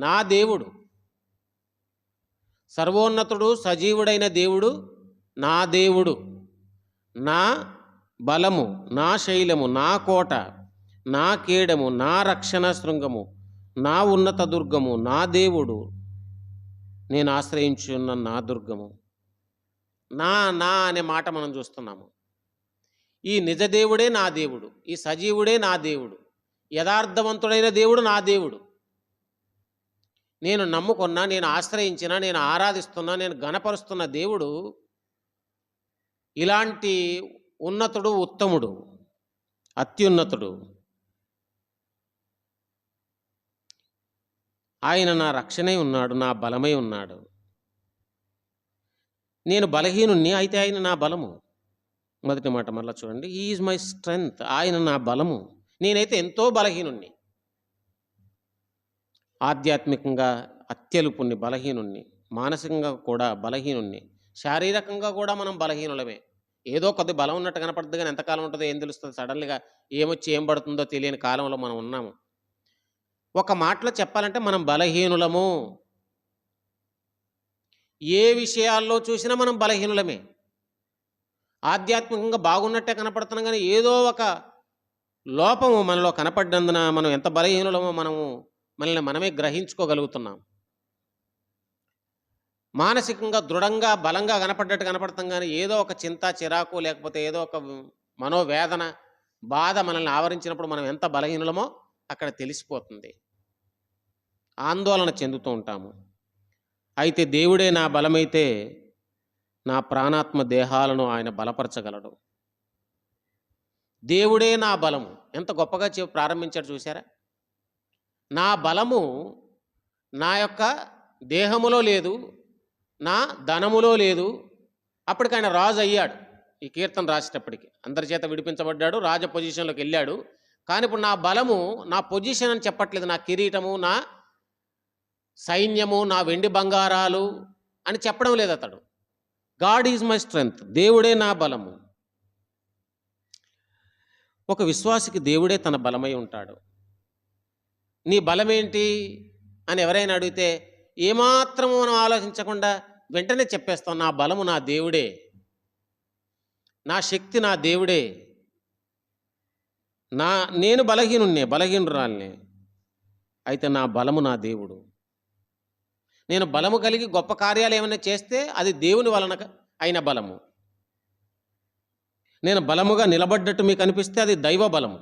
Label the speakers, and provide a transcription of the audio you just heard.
Speaker 1: నా దేవుడు, సర్వోన్నతుడు సజీవుడైన దేవుడు నా దేవుడు, నా బలము, నా శైలము, నా కోట, నా కేడము, నా రక్షణ శృంగము, నా ఉన్నత దుర్గము, నా దేవుడు, నేను ఆశ్రయించున్న నా దుర్గము. నా నా అనే మాట మనం చూస్తున్నాము. ఈ నిజ దేవుడే నా దేవుడు, ఈ సజీవుడే నా దేవుడు, యథార్థవంతుడైన దేవుడు నా దేవుడు. నేను నమ్ముకున్నా, నేను ఆశ్రయించిన, నేను ఆరాధిస్తున్నా, నేను గణపరుస్తున్న దేవుడు ఇలాంటి ఉన్నతుడు, ఉత్తముడు, అత్యున్నతుడు. ఆయన నా రక్షణై ఉన్నాడు, నా బలమై ఉన్నాడు. నేను బలహీనుణ్ణి, అయితే ఆయన నా బలము. మొదటి మాట మళ్ళీ చూడండి, హీ ఈజ్ మై స్ట్రెంగ్త్, ఆయన నా బలము. నేనైతే ఎంతో బలహీనుణ్ణి, ఆధ్యాత్మికంగా అత్యలుపుణ్ణి, బలహీనుణ్ణి, మానసికంగా కూడా బలహీనుణ్ణి, శారీరకంగా కూడా మనం బలహీనులమే. ఏదో కొద్ది బలం ఉన్నట్టు కనపడుతుంది, కానీ ఎంతకాలం ఉంటుందో ఏం తెలుస్తుంది, సడన్గా ఏమొచ్చి ఏం పడుతుందో తెలియని కాలంలో మనం ఉన్నాము. ఒక మాటలో చెప్పాలంటే మనం బలహీనులము. ఏ విషయాల్లో చూసినా మనం బలహీనులమే. ఆధ్యాత్మికంగా బాగున్నట్టే కనపడుతున్నాం, కానీ ఏదో ఒక లోపము మనలో కనపడ్డందున మనం ఎంత బలహీనులమో మనల్ని మనమే గ్రహించుకోగలుగుతున్నాం. మానసికంగా దృఢంగా బలంగా కనపడ్డట్టు కనపడతాం, కానీ ఏదో ఒక చింత, చిరాకు, లేకపోతే ఏదో ఒక మనోవేదన, బాధ మనల్ని ఆవరించినప్పుడు మనం ఎంత బలహీనులమో అక్కడ తెలిసిపోతుంది. ఆందోళన చెందుతూ ఉంటాము. అయితే దేవుడే నా బలమైతే నా ప్రాణాత్మ దేహాలను ఆయన బలపరచగలడు. దేవుడే నా బలము. ఎంత గొప్పగా ప్రారంభించాడు చూసారా? నా బలము నా యొక్క దేహములో లేదు, నా ధనములో లేదు. అప్పటికి ఆయన రాజు అయ్యాడు. ఈ కీర్తన రాసేటప్పటికి అందరి చేత విడిపించబడ్డాడు, రాజ పొజిషన్లోకి వెళ్ళాడు. కానీ ఇప్పుడు నా బలము, నా పొజిషన్ అని చెప్పట్లేదు, నా కిరీటము, నా సైన్యము, నా వెండి బంగారాలు అని చెప్పడం లేదు అతడు. గాడ్ ఈజ్ మై స్ట్రెంగ్త్, దేవుడే నా బలము. ఒక విశ్వాసికి దేవుడే తన బలమై ఉంటాడు. నీ బలమేంటి అని ఎవరైనా అడిగితే ఏమాత్రము మనం ఆలోచించకుండా వెంటనే చెప్పేస్తాం, నా బలము నా దేవుడే, నా శక్తి నా దేవుడే. నేను బలహీనురాల్ని, అయితే నా బలము నా దేవుడు. నేను బలము కలిగి గొప్ప కార్యాలు ఏమైనా చేస్తే అది దేవుని వలన అయిన బలము. నేను బలముగా నిలబడ్డట్టు మీకు అనిపిస్తే అది దైవ బలము.